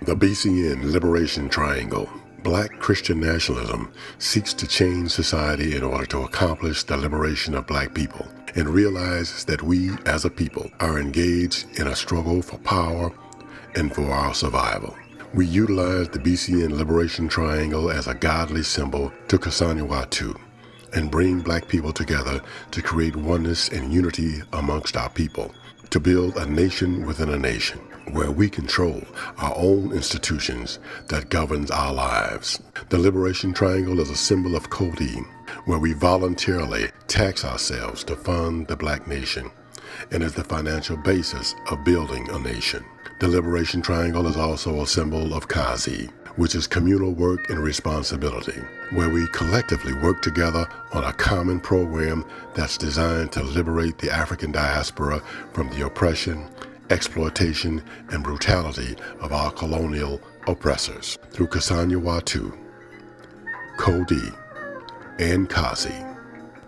The BCN Liberation Triangle. Black Christian nationalism seeks to change society in order to accomplish the liberation of black people and realizes that we as a people are engaged in a struggle for power and for our survival. We utilize the BCN Liberation Triangle as a godly symbol to Kasanyawatu and bring black people together to create oneness and unity amongst our people, to build a nation within a nation, where we control our own institutions that governs our lives. The Liberation Triangle is a symbol of Kodi, where we voluntarily tax ourselves to fund the black nation, and is the financial basis of building a nation. The Liberation Triangle is also a symbol of Kazi, which is communal work and responsibility, where we collectively work together on a common program that's designed to liberate the African diaspora from the oppression, exploitation, and brutality of our colonial oppressors. Through Kasanyawatu, Kodi, and Kazi,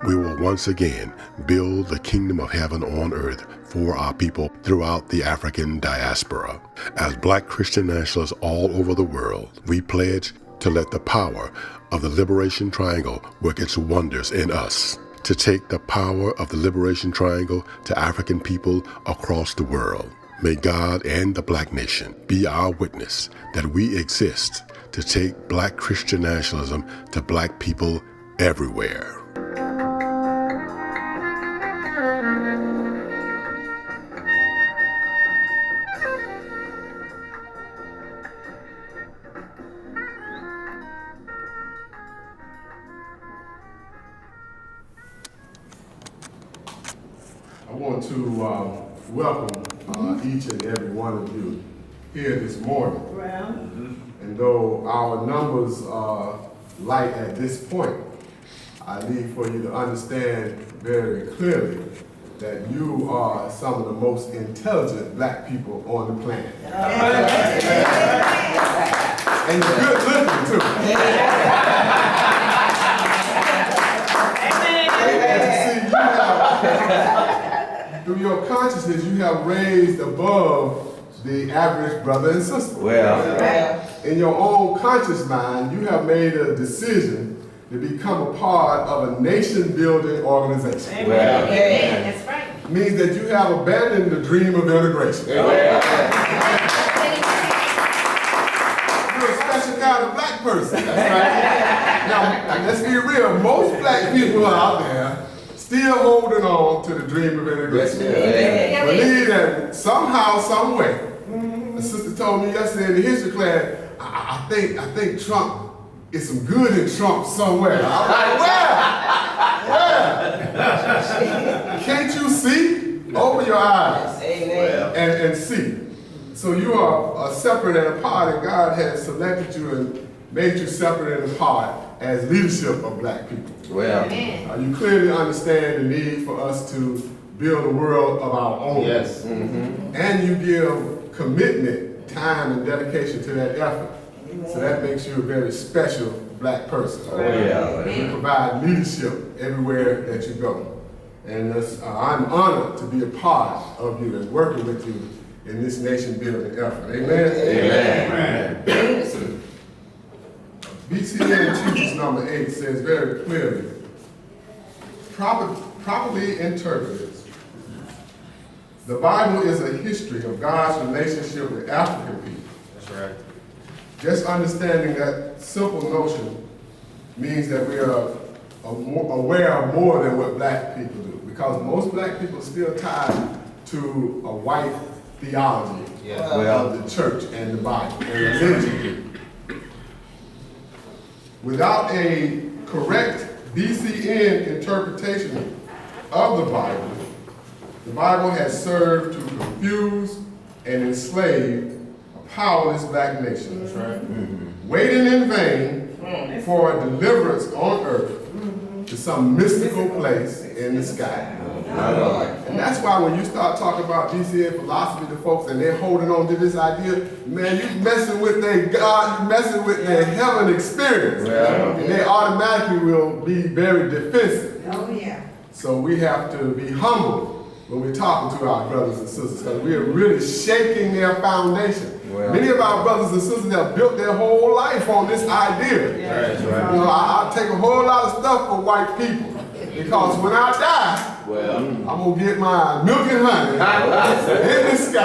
we will once again build the kingdom of heaven on earth for our people throughout the African diaspora. As black Christian nationalists all over the world, we pledge to let the power of the Liberation Triangle work its wonders in us, to take the power of the Liberation Triangle to African people across the world. May God and the black nation be our witness that we exist to take black Christian nationalism to black people everywhere. I want to welcome each and every one of you here this morning. And though our numbers are light at this point, I need for you to understand very clearly that you are some of the most intelligent black people on the planet. And you're good looking too. Through your consciousness, you have raised above the average brother and sister. In your own conscious mind, you have made a decision to become a part of a nation-building organization. That's right. Means that you have abandoned the dream of integration. You're a special kind of black person. That's right. Now, let's be real. Most black people out there still holding on to the dream of integration. Believe that somehow, some way. A sister told me yesterday in the history class, I think Trump is some good in Trump somewhere. I was like, where? Can't you see? Open your eyes and see. So you are separate and apart, and God has selected you and made you separate and apart as leadership of black people. You clearly understand the need for us to build a world of our own. Yes. And you give commitment, time, and dedication to that effort. So that makes you a very special black person. You provide leadership everywhere that you go. And I'm honored to be a part of you and working with you in this nation-building effort. Amen? Amen. BCN Teachers number 8 says very clearly, properly interpreted, the Bible is a history of God's relationship with African people. That's right. Just understanding that simple notion means that we are aware of more than what black people do, because most black people are still tied to a white theology of the church and the Bible and religion. Without a correct BCN interpretation of the Bible has served to confuse and enslave a powerless black nation. That's right. Waiting in vain for a deliverance on earth to some mystical place in the sky. And that's why when you start talking about BCN philosophy to folks and they're holding on to this idea, man, you messing with their God, you messing with their heaven experience. And they automatically will be very defensive. So we have to be humble when we're talking to our brothers and sisters, because we are really shaking their foundation. Well, Many of our brothers and sisters have built their whole life on this idea. that's right. You know, I take a whole lot of stuff for white people because when I die, Well, I'm gonna get my milk and honey in the sky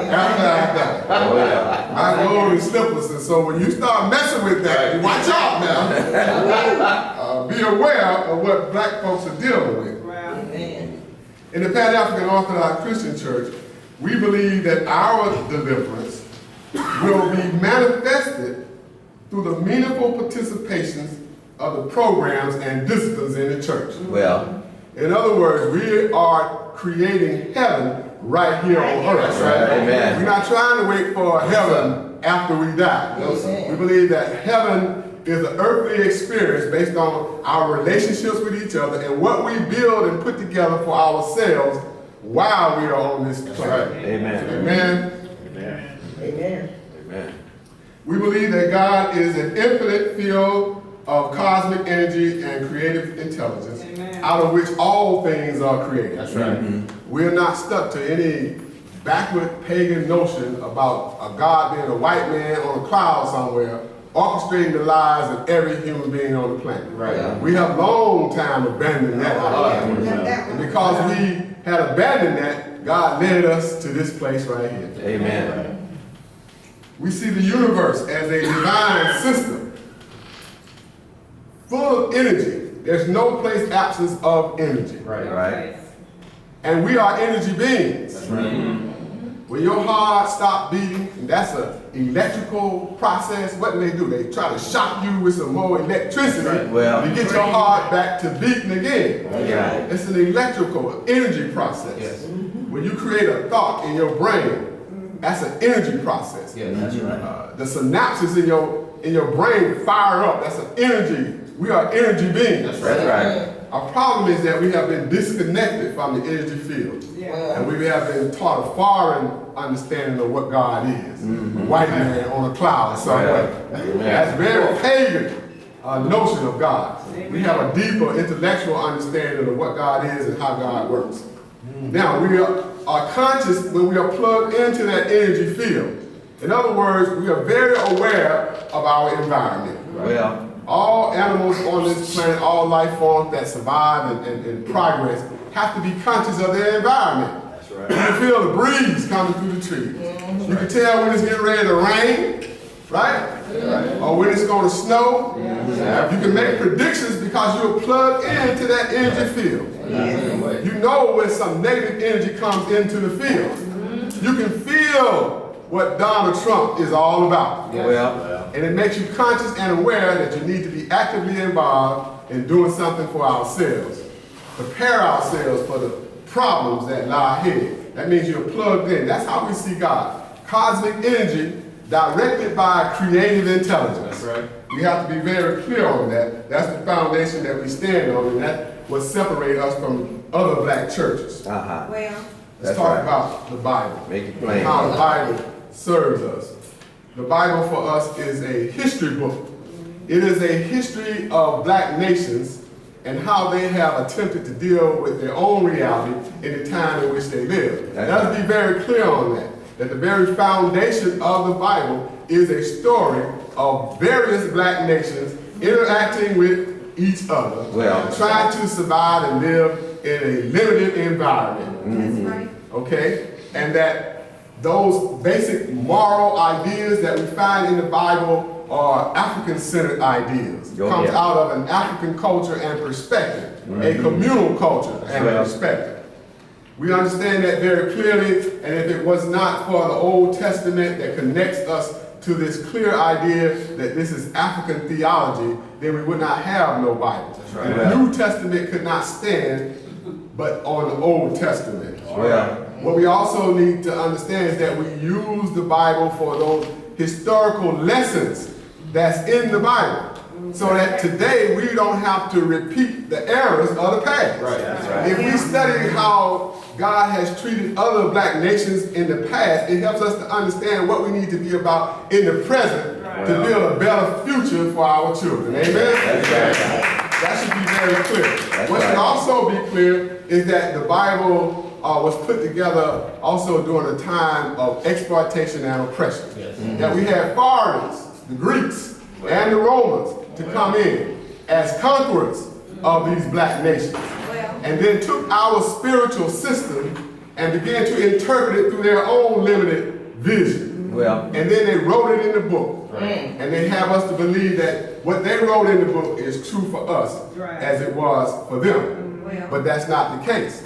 after I die. well, My gold and slippers, and so when you start messing with that, you watch out now. Be aware of what black folks are dealing with. In the Pan-African Orthodox Christian Church, we believe that our deliverance will be manifested through the meaningful participations of the programs and disciplines in the church. well, In other words, we are creating heaven right here on earth. that's right. Amen. We're not trying to wait for heaven after we die. We believe that heaven is an earthly experience based on our relationships with each other and what we build and put together for ourselves while we are on this planet. Amen. Amen. Amen. We believe that God is an infinite field of cosmic energy and creative intelligence, out of which all things are created. That's right. We're not stuck to any backward pagan notion about a God being a white man on a cloud somewhere, orchestrating the lives of every human being on the planet. Right. We have long time abandoned that idea. And because we had abandoned that, God led us to this place right here. Amen. We see the universe as a divine system, full of energy. There's no place absence of energy. Right. And we are energy beings. That's right. When your heart stops beating, and that's an electrical process, what do? They try to shock you with some more electricity Well, to get your heart back to beating again. Yeah. It's an electrical energy process. Yes. When you create a thought in your brain, that's an energy process. Yeah, that's right. The synapses in your brain fire up. That's an energy. We are energy beings. That's right. Our problem is that we have been disconnected from the energy field. And we have been taught a foreign understanding of what God is. A white man on a cloud somewhere. That's very pagan notion of God. We have a deeper intellectual understanding of what God is and how God works. Now, we are conscious when we are plugged into that energy field. In other words, we are very aware of our environment. Well, All animals on this planet, all life forms that survive and progress, have to be conscious of their environment. that's right. You can feel the breeze coming through the trees. You can tell when it's getting ready to rain, right? Or when it's going to snow. You can make predictions because you're plugged into that energy field. You know when some negative energy comes into the field. You can feel what Donald Trump is all about. Well, And it makes you conscious and aware that you need to be actively involved in doing something for ourselves. Prepare ourselves for the problems that lie ahead. That means you're plugged in. That's how we see God. Cosmic energy directed by creative intelligence. That's right. We have to be very clear on that. That's the foundation that we stand on, and that's what separates us from other black churches. uh-huh. Let's That's talk right. about the Bible. Make it plain. How the Bible serves us. The Bible for us is a history book. It is a history of black nations and how they have attempted to deal with their own reality in the time in which they live. Let's be very clear on that the very foundation of the Bible is a story of various black nations interacting with each other, Well, trying to survive and live in a limited environment. Okay? And that those basic moral ideas that we find in the Bible are African-centered ideas. Oh, Comes yeah. out of an African culture and perspective, a communal culture and Well. perspective. We understand that very clearly, and if it was not for the Old Testament that connects us to this clear idea that this is African theology, then we would not have no Bible. right. And the New Testament could not stand but on the Old Testament. Well, What we also need to understand is that we use the Bible for those historical lessons that's in the Bible, so that today we don't have to repeat the errors of the past. Right, that's right. If we study how God has treated other black nations in the past, it helps us to understand what we need to be about in the present to build a better future for our children. Amen? that's right. That should be very clear. That's What should right. also be clear is that the Bible was put together also during a time of exploitation and oppression. That we had foreigners, the Greeks and the Romans, to come in as conquerors of these black nations. And then took our spiritual system and began to interpret it through their own limited vision. And then they wrote it in the book. And they have us to believe that what they wrote in the book is true for us as it was for them. But that's not the case.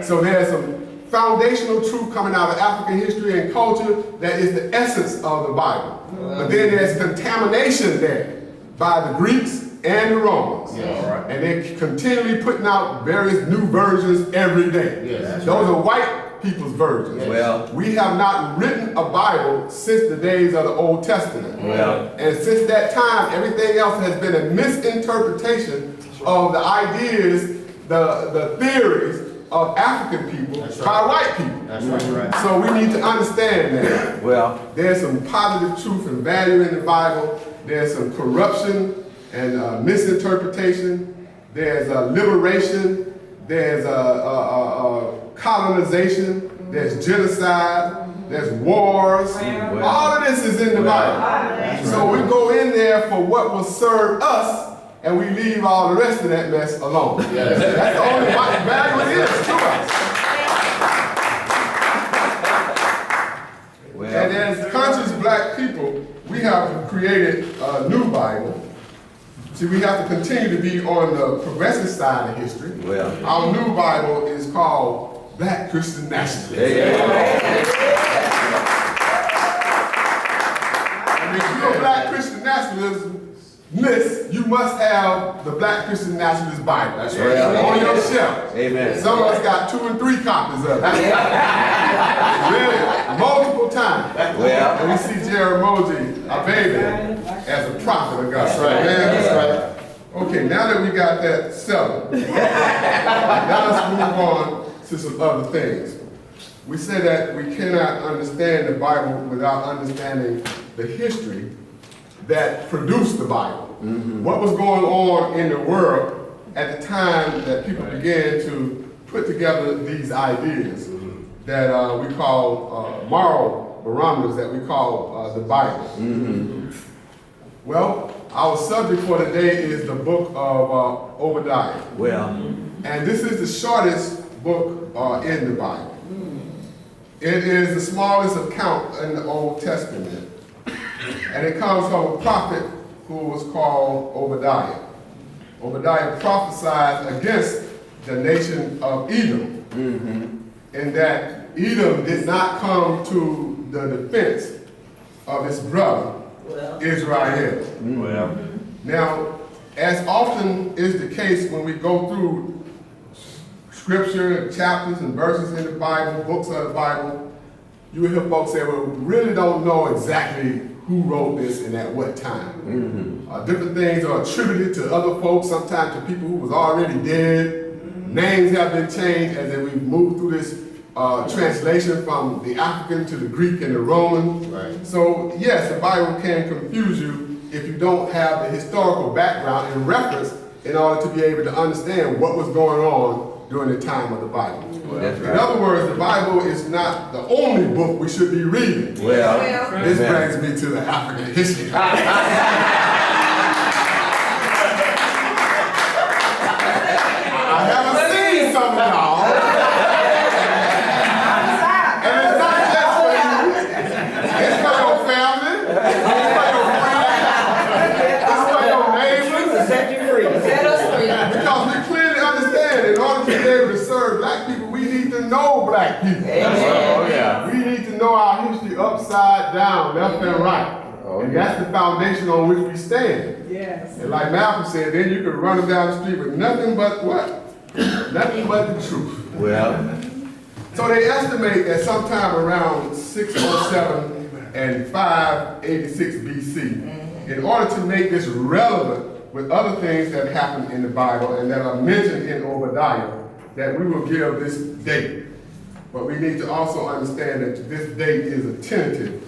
So there's some foundational truth coming out of African history and culture that is the essence of the Bible. But then there's contamination there by the Greeks and the Romans. And they're continually putting out various new versions every day. Those are white people's versions. We have not written a Bible since the days of the Old Testament. And since that time, everything else has been a misinterpretation of the ideas, the theories of African people by white people. So we need to understand that. There's some positive truth and value in the Bible. There's some corruption and misinterpretation. There's liberation. There's colonization. There's genocide. There's wars. All of this is in the Bible. So we go in there for what will serve us, and we leave all the rest of that mess alone. That's the only value it is to us. And as conscious black people, we have created a new Bible. See, we have to continue to be on the progressive side of history. Our new Bible is called Black Christian Nationalism. And if you're a Black Christian nationalism, you must have the Black Christian Nationalist Bible. On your shelf. Some of us got 2 and 3 copies of it. Really, multiple times. And we see Jeramogi, our baby, as a prophet of God. That's right. Okay, now that we got that settled, now let's move on to some other things. We say that we cannot understand the Bible without understanding the history that produced the Bible. What was going on in the world at the time that people began to put together these ideas that we call moral barometers, that we call the Bible. Well, our subject for today is the Book of Obadiah. And this is the shortest book in the Bible. It is the smallest account in the Old Testament. And it comes from a prophet who was called Obadiah. Obadiah prophesied against the nation of Edom, in that Edom did not come to the defense of his brother, Israel. Now, as often is the case when we go through scripture, chapters and verses in the Bible, books of the Bible, you will hear folks say, well, we really don't know exactly who wrote this and at what time. Different things are attributed to other folks, sometimes to people who was already dead. Names have been changed as we move through this translation from the African to the Greek and the Roman. So yes, the Bible can confuse you if you don't have the historical background and reference in order to be able to understand what was going on during the time of the Bible. In other words, the Bible is not the only book we should be reading. This brings me to the African history. I haven't seen some of y'all. And it's not just for you. It's for your family. It's for your friends. It's for your neighbors. To set you free. Set us free. Because we clearly understand in order to be able to serve black people, we need to know black people. We need to know our history upside down, left and right. And that's the foundation on which we stand. And like Malcolm said, then you can run them down the street with nothing but what? Nothing but the truth. So they estimate that sometime around 607 and 586 BC, in order to make this relevant with other things that happened in the Bible and that are mentioned in Obadiah, that we will give this date. But we need to also understand that this date is a tentative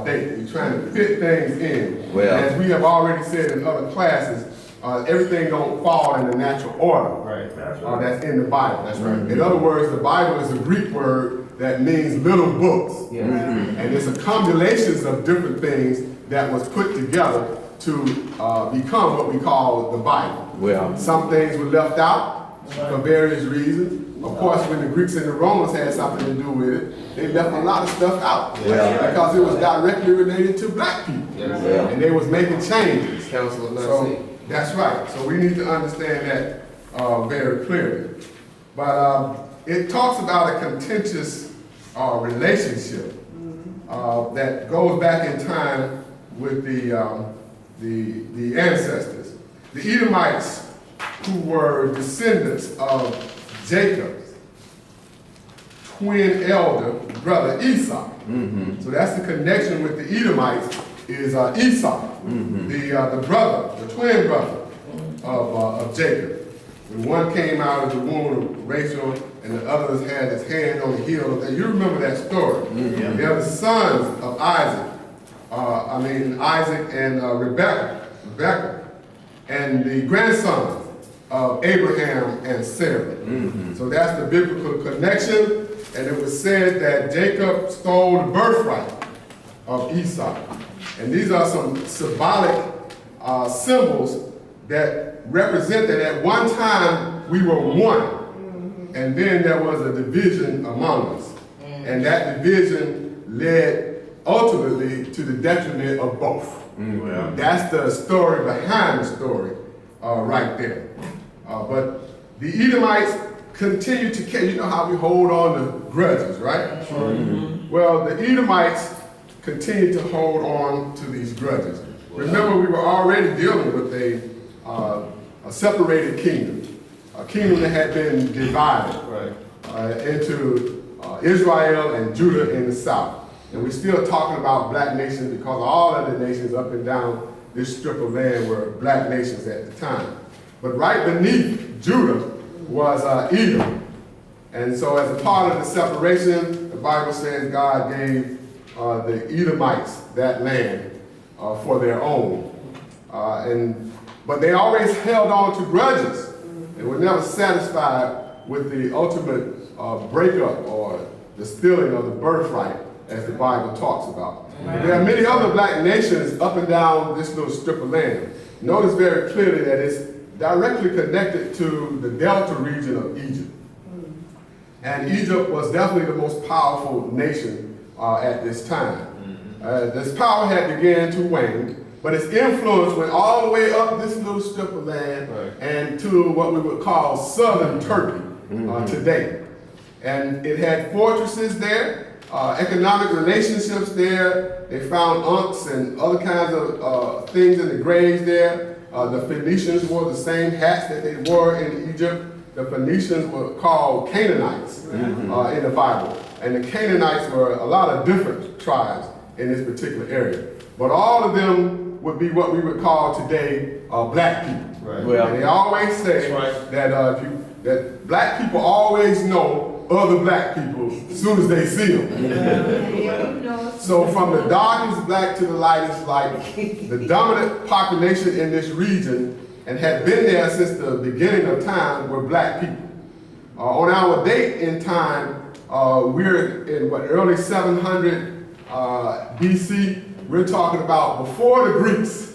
date. We're trying to fit things in. As we have already said in other classes, everything don't fall in the natural order. Right. That's in the Bible. That's right. In other words, the Bible is a Greek word that means little books. Yeah. And it's a combination of different things that was put together to become what we call the Bible. Well. Some things were left out for various reasons. Of course, when the Greeks and the Romans had something to do with it, they left a lot of stuff out because it was directly related to black people. Yeah. And they was making changes. Council of So, that's right. So we need to understand that very clearly. But it talks about a contentious relationship that goes back in time with the ancestors. The Edomites, who were descendants of Jacob's twin elder brother Esau. So that's the connection with the Edomites is Esau, the brother, the twin brother of Jacob. The one came out of the womb of Rachel, and the others had his hand on the heel of that. You remember that story. They are the sons of Isaac. Isaac and Rebekah, and the grandsons of Abraham and Sarah. So that's the biblical connection, and it was said that Jacob stole the birthright of Esau. And these are some symbolic symbols that represent that at one time we were one, and then there was a division among us. And that division led ultimately to the detriment of both. That's the story behind the story right there. But the Edomites continue to carry, you know how we hold on to grudges, right? Well, the Edomites continue to hold on to these grudges. Remember, we were already dealing with a separated kingdom, a kingdom that had been divided into Israel and Judah in the south. And we're still talking about black nations because all other nations up and down this strip of land were black nations at the time. But right beneath Judah was Edom. And so as a part of the separation, the Bible says God gave the Edomites that land for their own. But they always held on to grudges. They were never satisfied with the ultimate breakup or the stealing of the birthright, as the Bible talks about. There are many other black nations up and down this little strip of land. Notice very clearly that it's directly connected to the Delta region of Egypt. And Egypt was definitely the most powerful nation at this time. This power had began to wane, but its influence went all the way up this little strip of land and to what we would call southern Turkey today. And it had fortresses there, economic relationships there. They found unks and other kinds of things in the graves there. The Phoenicians wore the same hats that they wore in Egypt. The Phoenicians were called Canaanites in the Bible. And the Canaanites were a lot of different tribes in this particular area. But all of them would be what we would call today black people. And they always say that black people always know other black people as soon as they see them. So from the darkest black to the lightest light, the dominant population in this region and had been there since the beginning of time were black people. On our date in time, we're in early 700 BC. We're talking about before the Greeks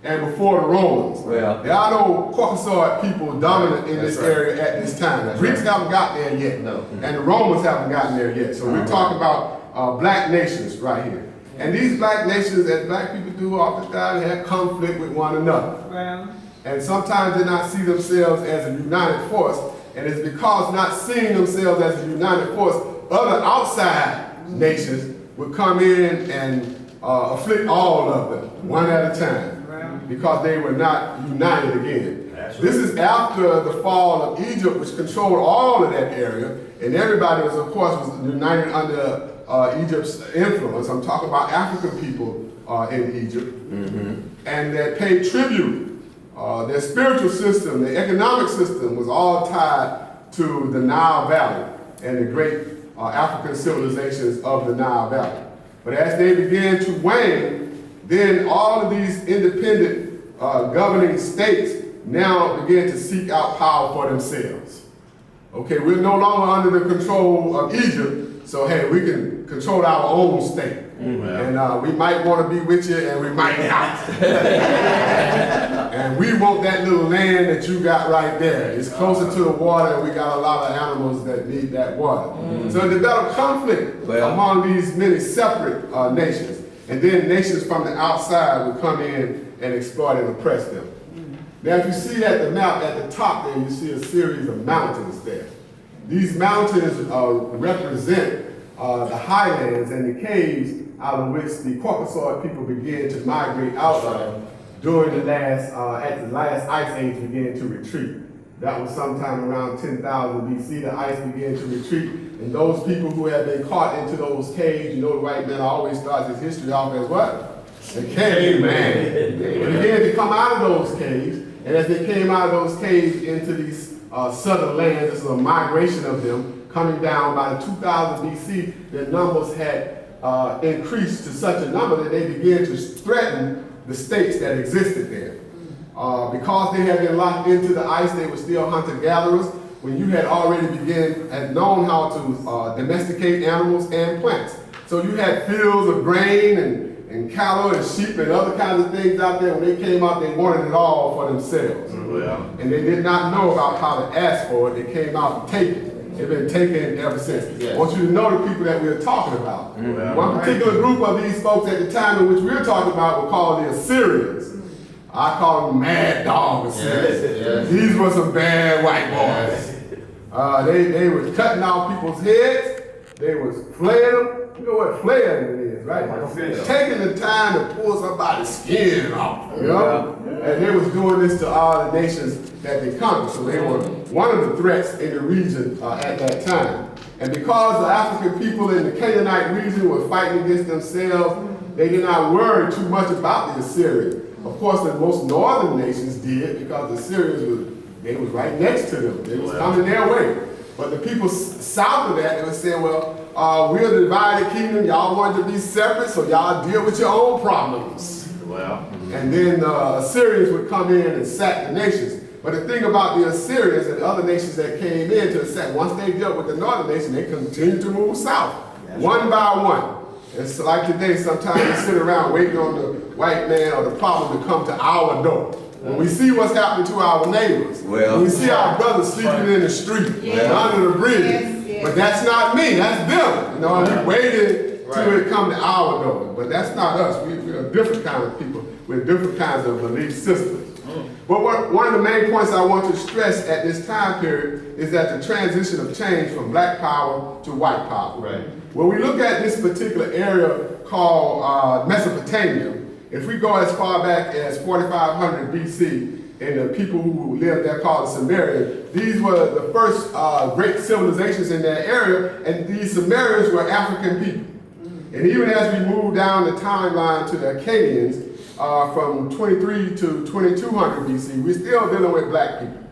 and before the Romans. There are no Caucasoid people dominant in this area at this time. The Greeks haven't gotten there yet, and the Romans haven't gotten there yet. So we're talking about black nations right here. And these black nations, as black people do oftentimes, have conflict with one another. And sometimes they not see themselves as a united force, and it's because not seeing themselves as a united force, other outside nations would come in and afflict all of them, one at a time, because they were not united again. This is after the fall of Egypt, which controlled all of that area, and everybody was, of course, was united under Egypt's influence. I'm talking about African people in Egypt, and that paid tribute. Their spiritual system, their economic system was all tied to the Nile Valley and the great African civilizations of the Nile Valley. But as they began to wane, then all of these independent governing states now began to seek out power for themselves. Okay, we're no longer under the control of Egypt, so hey, we can control our own state. And we might want to be with you and we might not. And we want that little land that you got right there. It's closer to the water and we got a lot of animals that need that water. So it developed conflict among these many separate nations. And then nations from the outside would come in and exploit and oppress them. Now if you see at the map at the top there, you see a series of mountains there. These mountains represent the highlands and the caves out of which the Caucasoid people began to migrate out of during the last, at the last ice age began to retreat. That was sometime around 10,000 BC, the ice began to retreat. And those people who had been caught into those caves, you know the white man always starts his history off as what? The caveman. They began to come out of those caves, and as they came out of those caves into these southern lands, this was a migration of them, coming down by the 2000 BC, their numbers had increased to such a number that they began to threaten the states that existed there. Because they had been locked into the ice, they were still hunter-gatherers. When you had already had known how to domesticate animals and plants. So you had fields of grain and cattle and sheep and other kinds of things out there. When they came out, they wanted it all for themselves. And they did not know about how to ask for it. They came out and take it. They've been taken ever since. I want you to know the people that we're talking about. One particular group of these folks at the time in which we're talking about were called the Assyrians. I call them mad dog Assyrians. These were some bad white boys. They were cutting off people's heads. They was flaying them. You know what flaying it is, right? Taking the time to pull somebody's skin off, you know? And they was doing this to all the nations that they conquered. So they were one of the threats in the region at that time. And because the African people in the Canaanite region were fighting against themselves, they did not worry too much about the Assyrians. Of course, the most northern nations did because the Assyrians was right next to them. They was coming their way. But the people south of that, they were saying, well, we're a divided kingdom. Y'all wanted to be separate, so y'all deal with your own problems. And then the Assyrians would come in and sack the nations. But the thing about the Assyrians and other nations that came in to attack, once they dealt with the northern nation, they continued to move south, one by one. It's like today, sometimes we sit around waiting on the white man or the problem to come to our door. When we see what's happening to our neighbors, when we see our brothers sleeping in the street, under the bridge, but that's not me, that's them. You know, we waited till it come to our door, but that's not us. We're a different kind of people with different kinds of belief systems. But one of the main points I want to stress at this time period is that the transition of change from black power to white power. When we look at this particular area called Mesopotamia, if we go as far back as 4500 BC, and the people who lived there called the Sumerians, these were the first great civilizations in that area, and these Sumerians were African people. And even as we move down the timeline to the Akkadians, from 23 to 2200 BC, we're still dealing with black people.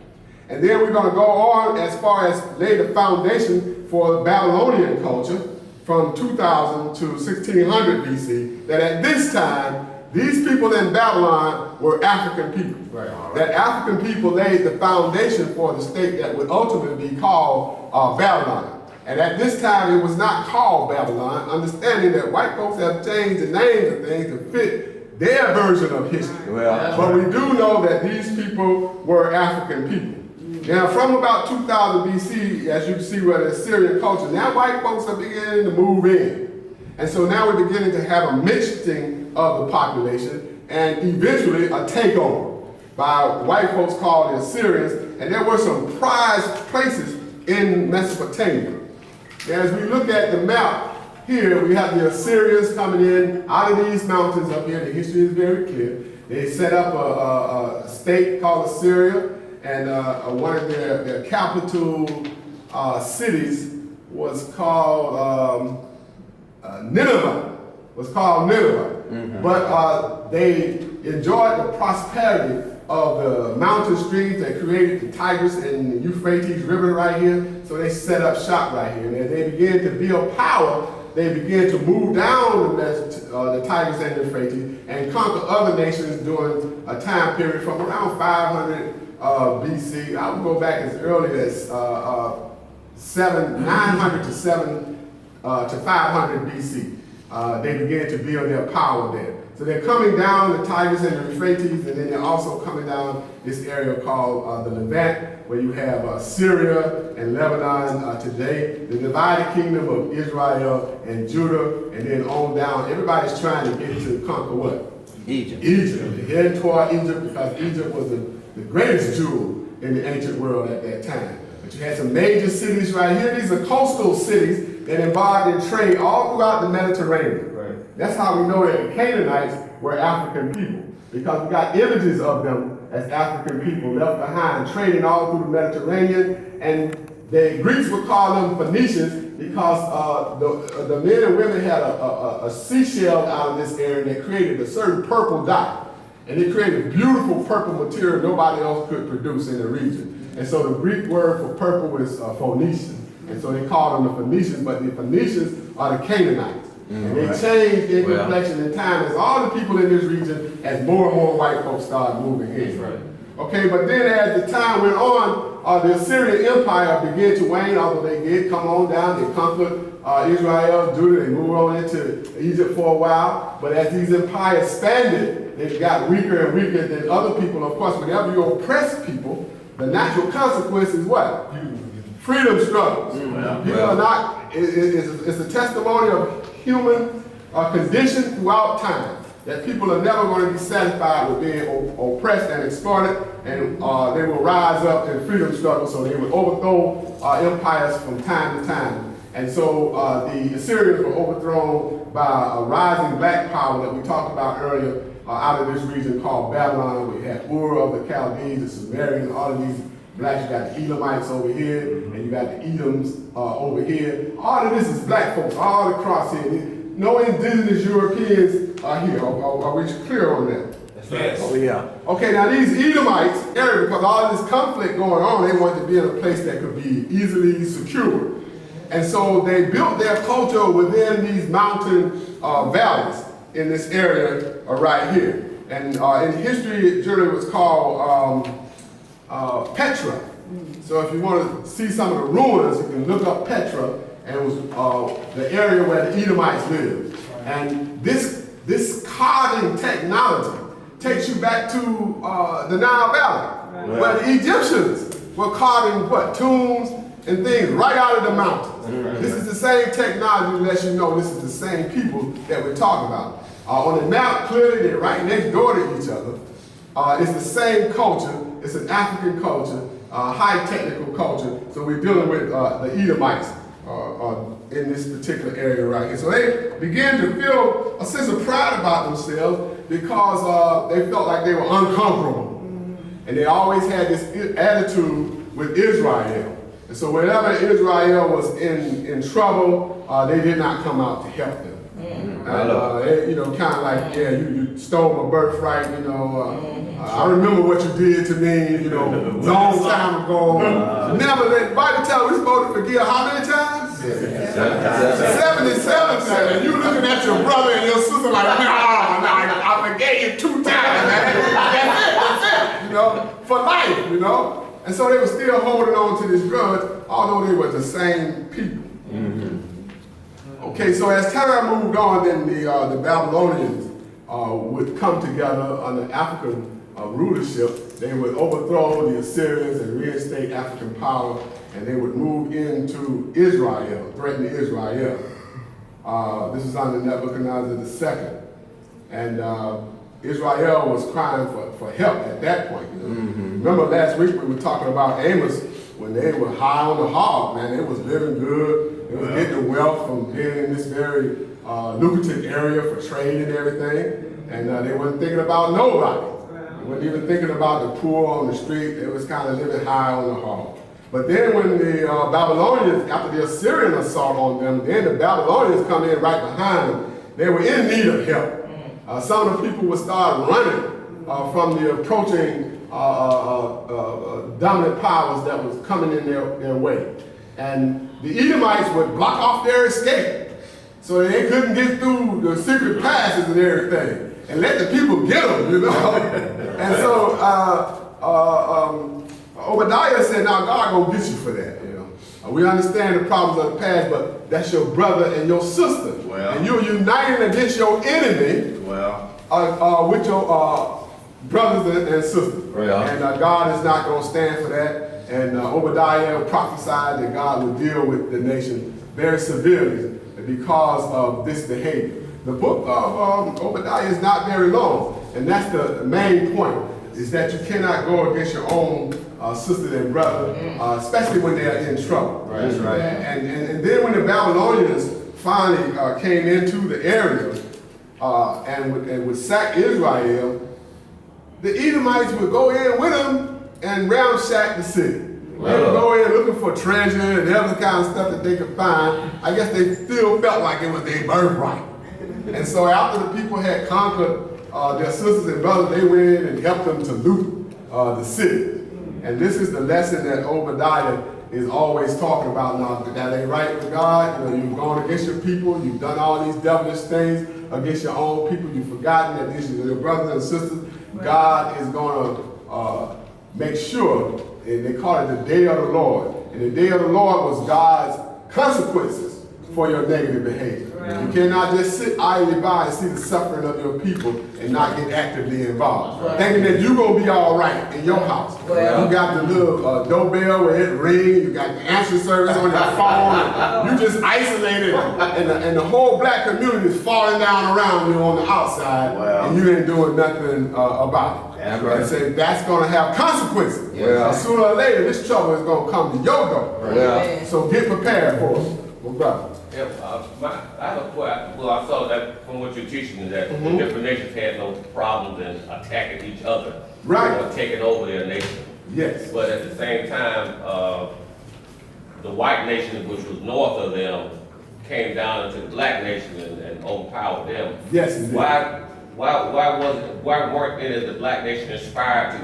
And then we're going to go on as far as lay the foundation for the Babylonian culture from 2000 to 1600 BC, that at this time, these people in Babylon were African people. That African people laid the foundation for the state that would ultimately be called Babylon. And at this time, it was not called Babylon, understanding that white folks have changed the names of things to fit their version of history. But we do know that these people were African people. Now, from about 2000 BC, as you can see where the Assyrian culture, now white folks are beginning to move in. And so now we're beginning to have a mixing of the population and eventually a takeover by white folks called the Assyrians. And there were some prized places in Mesopotamia. Now, as we look at the map here, we have the Assyrians coming in out of these mountains up here. The history is very clear. They set up a state called Assyria, and one of their capital cities was called Nineveh. But they enjoyed the prosperity of the mountain streams that created the Tigris and the Euphrates River right here. So they set up shop right here. And as they began to build power, they began to move down the Tigris and Euphrates and conquer other nations during a time period from around 500 BC. I would go back as early as 900 to 500 BC. They began to build their power there. So they're coming down the Tigris and the Euphrates, and then they're also coming down this area called the Levant, where you have Syria and Lebanon today, the divided kingdom of Israel and Judah, and then on down. Everybody's trying to get to conquer what? Egypt. Egypt. They're heading toward Egypt because Egypt was the greatest jewel in the ancient world at that time. But you had some major cities right here. These are coastal cities that embarked in trade all throughout the Mediterranean. Right. That's how we know that the Canaanites were African people, because we got images of them as African people left behind, trading all through the Mediterranean. And the Greeks would call them Phoenicians because the men and women had a seashell out of this area that created a certain purple dye. And it created beautiful purple material nobody else could produce in the region. And so the Greek word for purple is Phoenician. And so they called them the Phoenicians, but the Phoenicians are the Canaanites. And they changed in complexion in time as all the people in this region, as more and more white folks started moving in. Right. Okay, but then as the time went on, the Assyrian Empire began to wane, although they did come on down, they conquered Israel, Judah, they moved on into Egypt for a while. But as these empires expanded, they got weaker and weaker than other people. Of course, whenever you oppress people, the natural consequence is what? Freedom struggles. People are not, it's a testimony of human condition throughout time, that people are never going to be satisfied with being oppressed and exploited, and they will rise up in freedom struggle, so they will overthrow empires from time to time. And so the Assyrians were overthrown by a rising black power that we talked about earlier out of this region called Babylon. We had Ur of the Chaldees, the Sumerians, all of these blacks. You got the Elamites over here, and you got the Edoms over here. All of this is black folks all across here. No indigenous Europeans are here. Are we clear on that? Yes. Oh, yeah. Okay, now these Edomites, because all of this conflict going on, they wanted to be in a place that could be easily secured. And so they built their culture within these mountain valleys in this area right here. And in history, it generally was called Petra. So if you want to see some of the ruins, you can look up Petra, and it was the area where the Edomites lived. And this carving technology takes you back to the Nile Valley, where the Egyptians were carving tombs and things right out of the mountains. This is the same technology that lets you know this is the same people that we're talking about. On the map, clearly they're right next door to each other. It's the same culture. It's an African culture, high technical culture. So we're dealing with the Edomites in this particular area right here. So they began to feel a sense of pride about themselves because they felt like they were unconquerable. And they always had this attitude with Israel. And so whenever Israel was in trouble, they did not come out to help them. And, kind of like, you stole my birthright, I remember what you did to me, long time ago. Never let, the Bible tells we're supposed to forgive how many times? 77 times. And you looking at your brother and your sister like, I forgave you 2 times, man. That's it, for life, And so they were still holding on to this grudge, although they were the same people. Okay, so as time moved on, then the Babylonians would come together under African rulership. They would overthrow the Assyrians and reinstate African power, and they would move into Israel, threaten Israel. This is under Nebuchadnezzar II. And Israel was crying for help at that point. Remember last week we were talking about Amos, when they were high on the hog, man. They was living good. They was getting the wealth from being in this very lucrative area for trade and everything. And they wasn't thinking about nobody. They wasn't even thinking about the poor on the street. They was kind of living high on the hog. But then when the Babylonians, after the Assyrian assault on them, then the Babylonians come in right behind them. They were in need of help. Some of the people would start running from the approaching dominant powers that was coming in their way. And the Edomites would block off their escape so they couldn't get through the secret passes and everything and let the people get them, And so Obadiah said, now God gonna get you for that, you know. We understand the problems of the past, but that's your brother and your sister. Well. And you're uniting against your enemy with your brothers and sisters. Well. And God is not gonna stand for that. And Obadiah prophesied that God would deal with the nation very severely because of this behavior. The book of Obadiah is not very long, and that's the main point, is that you cannot go against your own sister and brother, especially when they are in trouble. Right, that's right. And then when the Babylonians finally came into the area and would sack Israel, the Edomites would go in with them and ransack the city. They would go in looking for treasure and other kind of stuff that they could find. I guess they still felt like it was their birthright. And so after the people had conquered their sisters and brothers, they went in and helped them to loot the city. And this is the lesson that Obadiah is always talking about now. That ain't right with God. You know, you've gone against your people. You've done all these devilish things against your own people. You've forgotten that these are your brothers and sisters. God is going to make sure, and they call it the day of the Lord. And the day of the Lord was God's consequences for your negative behavior. Right. You cannot just sit idly by and see the suffering of your people and not get actively involved. Right. Thinking that you're going to be all right in your house. Well, you got the little doorbell where it rings, you got the answer service on your phone, you just isolated, and the whole black community is falling down around you on the outside, and you ain't doing nothing about it. That's right. And say that's going to have consequences. Yeah. Sooner or later, this trouble is going to come to your door. Right. Yeah. So get prepared for it. Well, brother. Yeah, I have a question. Well, I saw that from what you're teaching is that the different nations had no problems in attacking each other. Right. Or taking over their nation. Yes. But at the same time, the white nation, which was north of them, came down into the black nation and overpowered them. Yes, indeed. Why weren't any of the black nation inspired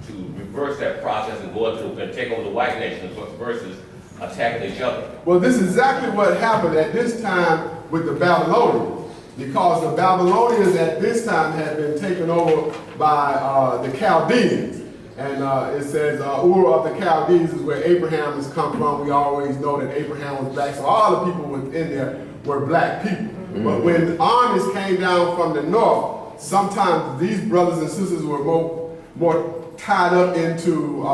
to reverse that process and go into and take over the white nation versus attacking each other? Well, this is exactly what happened at this time with the Babylonians, because the Babylonians at this time had been taken over by the Chaldeans. And it says Ur of the Chaldees is where Abraham has come from. We always know that Abraham was black, so all the people within there were black people. Mm-hmm. But when armies came down from the north, sometimes these brothers and sisters were more tied up into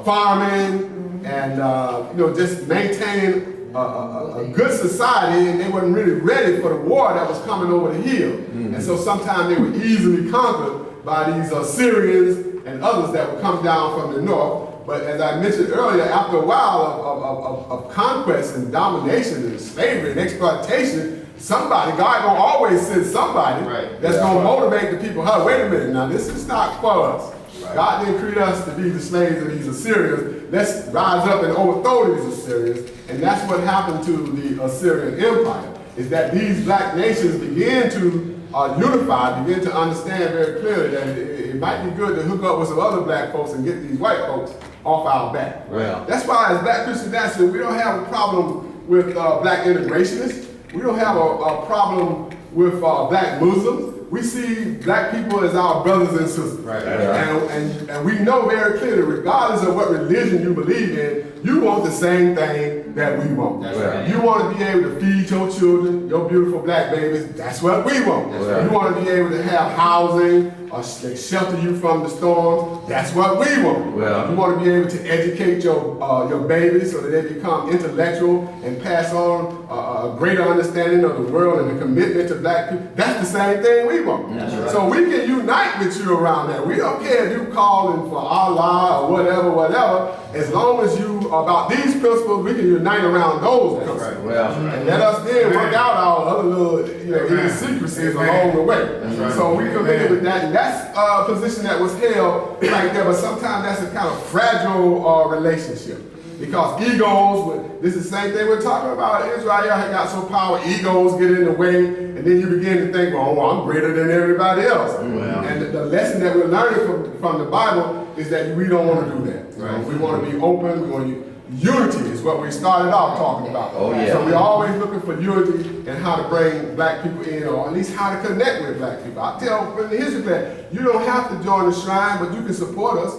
farming and just maintaining a good society, and they weren't really ready for the war that was coming over the hill. Mm-hmm. And so sometimes they were easily conquered by these Assyrians and others that would come down from the north. But as I mentioned earlier, after a while of conquest and domination and slavery and exploitation, God gonna always send somebody that's gonna motivate the people. Hey, wait a minute, now this is not for us. Right. God didn't create us to be the slaves of these Assyrians. Let's rise up and overthrow these Assyrians. And that's what happened to the Assyrian Empire, is that these black nations began to unify, begin to understand very clearly that it might be good to hook up with some other black folks and get these white folks off our back. Well, that's why as Black Christian Nationalists, we don't have a problem with black integrationists. We don't have a problem with black Muslims. We see black people as our brothers and sisters. Right. And we know very clearly, regardless of what religion you believe in, you want the same thing that we want. That's right. You want to be able to feed your children, your beautiful black babies. That's what we want. That's right. You want to be able to have housing or shelter you from the storms. That's what we want. Well, you want to be able to educate your babies so that they become intellectual and pass on a greater understanding of the world and the commitment to black people. That's the same thing we want. That's right. So we can unite with you around that. We don't care if you calling for Allah or whatever. As long as you about these principles, we can unite around those principles. Right. Well, and let us then work out our other little idiosyncrasies along the way. Right. So we committed with that, and that's a position that was held right there. But sometimes that's a kind of fragile relationship. Because egos, this is the same thing we're talking about. Israel had got so powerful, egos get in the way, and then you begin to think, well, I'm greater than everybody else. Wow. And the lesson that we're learning from the Bible is that we don't want to do that. Right. We want to be open, we want to unity is what we started off talking about. Oh, yeah. So we're always looking for unity and how to bring black people in, or at least how to connect with black people. I tell in the history class, you don't have to join the shrine, but you can support us.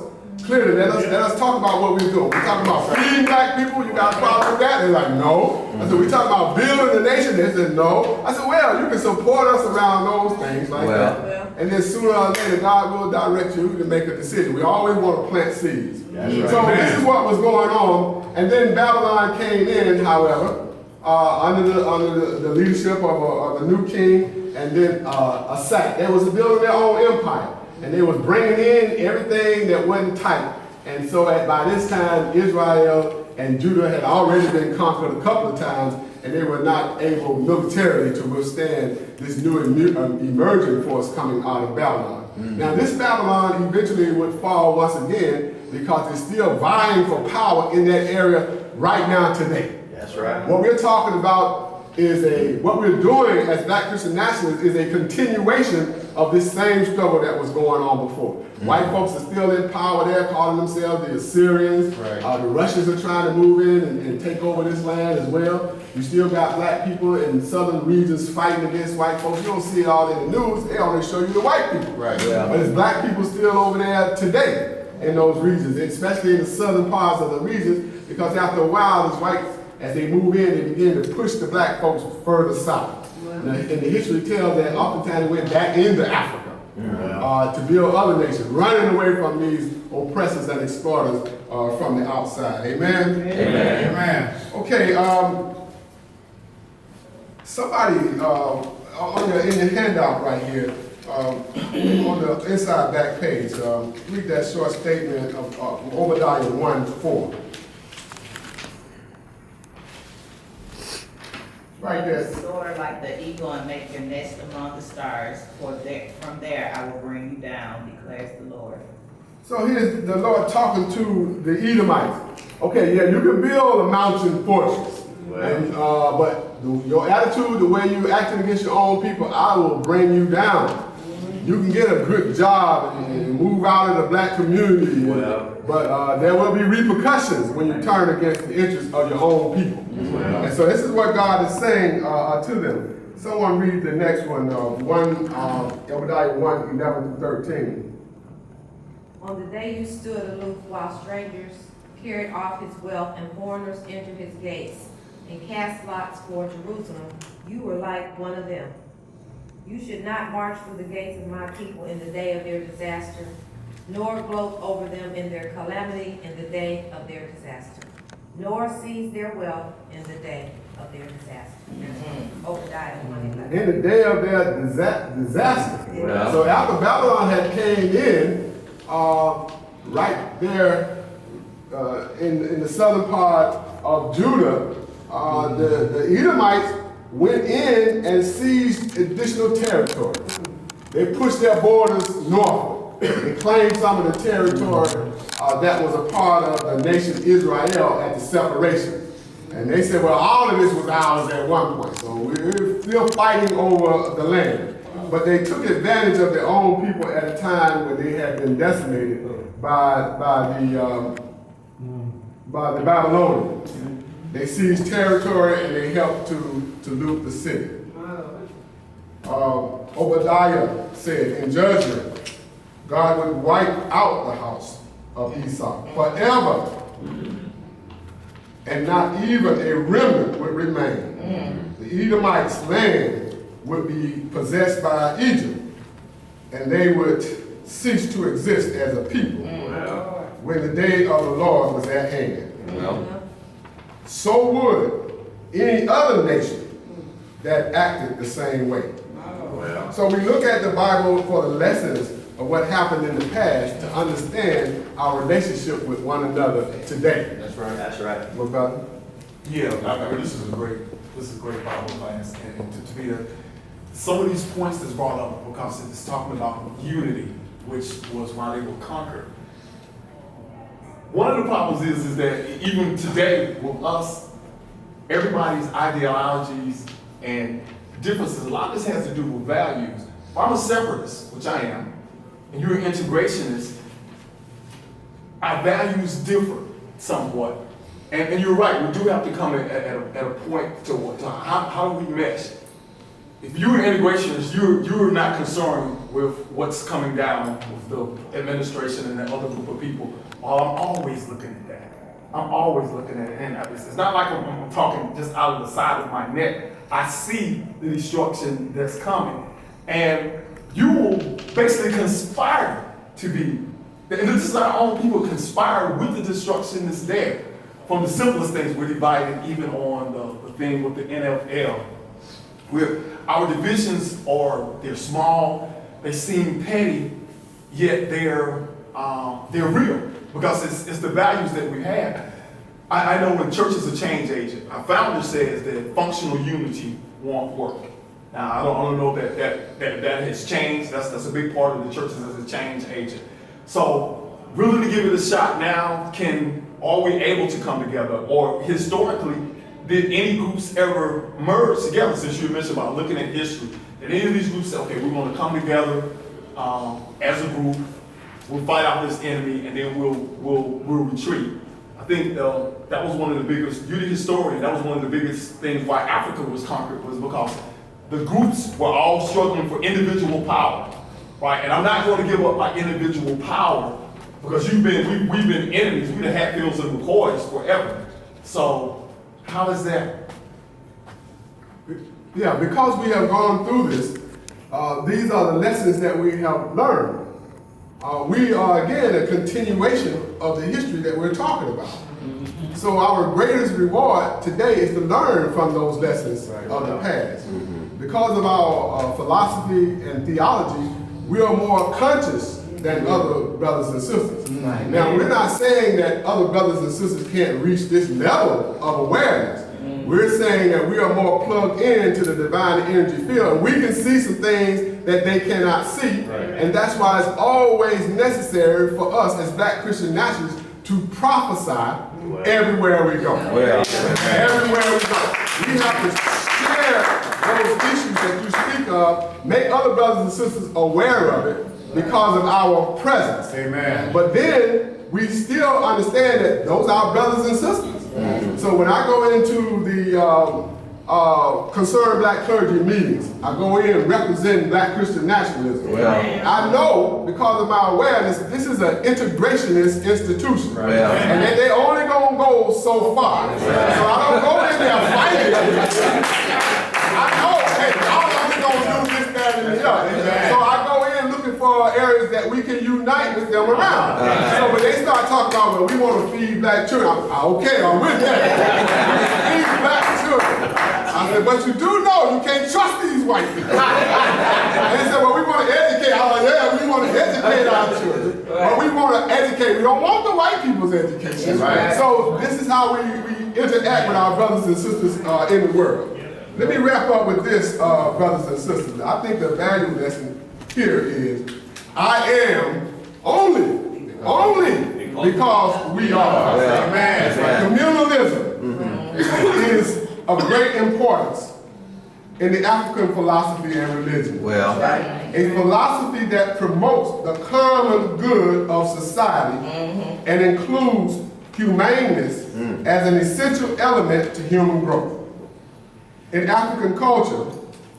Clearly, let us talk about what we're doing. We're talking about feeding black people. You got a problem with that? They're like, no. I said, we talking about building the nation. They said, no. I said, well, you can support us around those things like that. And then sooner or later, God will direct you to make a decision. We always want to plant seeds. That's right. So this is what was going on. And then Babylon came in, however, under the leadership of the new king, and then a sack. They was building their own empire. And they was bringing in everything that wasn't tight. And so by this time, Israel and Judah had already been conquered a couple of times, and they were not able militarily to withstand this new emerging force coming out of Babylon. Now this Babylon eventually would fall once again because it's still vying for power in that area right now today. That's right. What we're talking about is what we're doing as Black Christian nationalists is a continuation of this same struggle that was going on before. White folks are still in power there, calling themselves the Assyrians. Right. The Russians are trying to move in and take over this land as well. You still got black people in southern regions fighting against white folks. You don't see it all in the news. They only show you the white people. Right. Yeah. But it's black people still over there today in those regions, especially in the southern parts of the regions, because after a while, these whites, as they move in, they begin to push the black folks further south. And the history tells that oftentimes they went back into Africa to build other nations, running away from these oppressors and exploiters from the outside. Amen? Amen. Amen. Okay, somebody in your handout right here, on the inside back page, read that short statement of Obadiah 1:4. Right there. Soar like the eagle and make your nest among the stars, from there I will bring you down, declares the Lord. So here's the Lord talking to the Edomites. Okay, yeah, you can build a mountain fortress, but your attitude, the way you're acting against your own people, I will bring you down. You can get a good job and move out of the black community, but there will be repercussions when you turn against the interests of your own people. And so this is what God is saying to them. Someone read the next one, Obadiah 1:11-13. On the day you stood aloof while strangers carried off his wealth and foreigners entered his gates and cast lots for Jerusalem, you were like one of them. You should not march through the gates of my people in the day of their disaster, nor gloat over them in their calamity in the day of their disaster, nor seize their wealth in the day of their disaster. Obadiah 1:11. In the day of their disaster. Yeah. So after Babylon had came in, right there in the southern part of Judah, the Edomites went in and seized additional territory. They pushed their borders northward. They claimed some of the territory that was a part of the nation Israel at the separation. And they said, well, all of this was ours at one point, so we're still fighting over the land. But they took advantage of their own people at a time when they had been decimated by the Babylonians. They seized territory and they helped to loot the city. Obadiah said in judgment, God would wipe out the house of Esau forever, and not even a remnant would remain. The Edomites' land would be possessed by Egypt, and they would cease to exist as a people when the day of the Lord was at hand. So would any other nation that acted the same way. So we look at the Bible for the lessons of what happened in the past to understand our relationship with one another today. That's right. That's right. What about it? Yeah, I mean, this is a great Bible class, and to be some of these points that's brought up because it's talking about unity, which was why they were conquered. One of the problems is that even today with us, everybody's ideologies and differences, a lot of this has to do with values. If I'm a separatist, which I am, and you're an integrationist, our values differ somewhat. And you're right, we do have to come at a point to how do we mesh? If you're an integrationist, you're not concerned with what's coming down with the administration and the other group of people. I'm always looking at that. I'm always looking at it. And it's not like I'm talking just out of the side of my neck. I see the destruction that's coming. And you will basically conspire to be, and this is our own people conspire with the destruction that's there. From the simplest things, we're divided even on the thing with the NFL. Our divisions they're small, they seem petty, yet they're real because it's the values that we have. I know when church is a change agent, our founder says that functional unity won't work. Now I don't know that has changed. That's a big part of the churches as a change agent. So willing to give it a shot now. Are we able to come together? Or historically, did any groups ever merge together? Since you mentioned about looking at history, did any of these groups say, okay, we're going to come together as a group, we'll fight out this enemy, and then we'll retreat? I think that was one of the biggest, you're the historian, that was one of the biggest things why Africa was conquered, was because the groups were all struggling for individual power, right? And I'm not going to give up my individual power because we've been enemies, we the Hatfields and McCoys forever. So how is that? Yeah, because we have gone through this, these are the lessons that we have learned. We are, again, a continuation of the history that we're talking about. So our greatest reward today is to learn from those lessons of the past. Because of our philosophy and theology, we are more conscious than other brothers and sisters. Now, we're not saying that other brothers and sisters can't reach this level of awareness. We're saying that we are more plugged into the divine energy field, and we can see some things that they cannot see. And that's why it's always necessary for us as Black Christian nationalists to prophesy everywhere we go. Everywhere we go. We have to share those issues that you speak of, make other brothers and sisters aware of it because of our presence. Amen. But then we still understand that those are our brothers and sisters. So when I go into the concerned Black clergy meetings, I go in representing Black Christian nationalism. I know, because of my awareness, this is an integrationist institution. And that they only gonna go so far. So I don't go in there fighting. I know, hey, I'm only gonna do this, that, and the other. So I go in looking for areas that we can unite with them around. So when they start talking about, well, we want to feed Black children, okay, I'm with that. Feed Black children. I said, but you do know you can't trust these white people. And they said, well, we want to educate. I was like, yeah, we want to educate our children. But we want to educate. We don't want the white people's education. So this is how we interact with our brothers and sisters in the world. Let me wrap up with this, brothers and sisters. I think the value lesson here is, I am only because we are. Communalism is of great importance in the African philosophy and religion. A philosophy that promotes the common good of society and includes humaneness as an essential element to human growth. In African culture,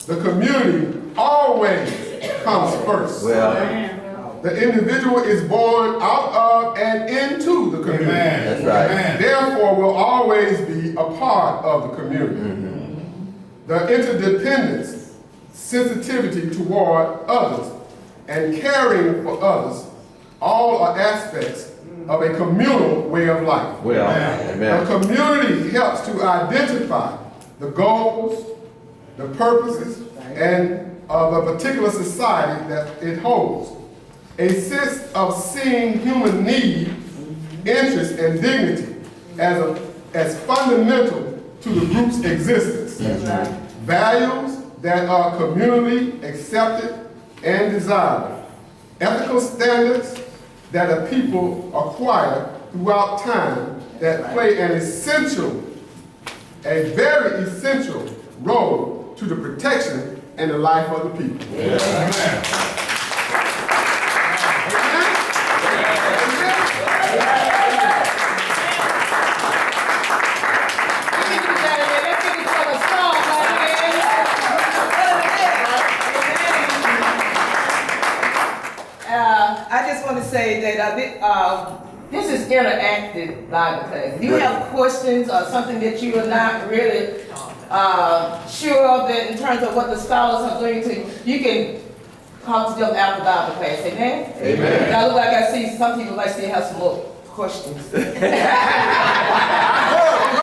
the community always comes first. The individual is born out of and into the community. Therefore, will always be a part of the community. The interdependence, sensitivity toward others, and caring for others, all are aspects of a communal way of life. The community helps to identify the goals, the purposes, and of a particular society that it holds. A sense of seeing human need, interest, and dignity as fundamental to the group's existence. Values that are communally accepted and desired. Ethical standards that a people acquire throughout time that play an essential, a very essential role to the protection and the life of the people. this is interactive Bible class. If you have questions or something that you are not really sure of that in terms of what the scholars are doing to you, you can talk to them after Bible class. Amen? Amen. And I look like I see some people like still have some more questions.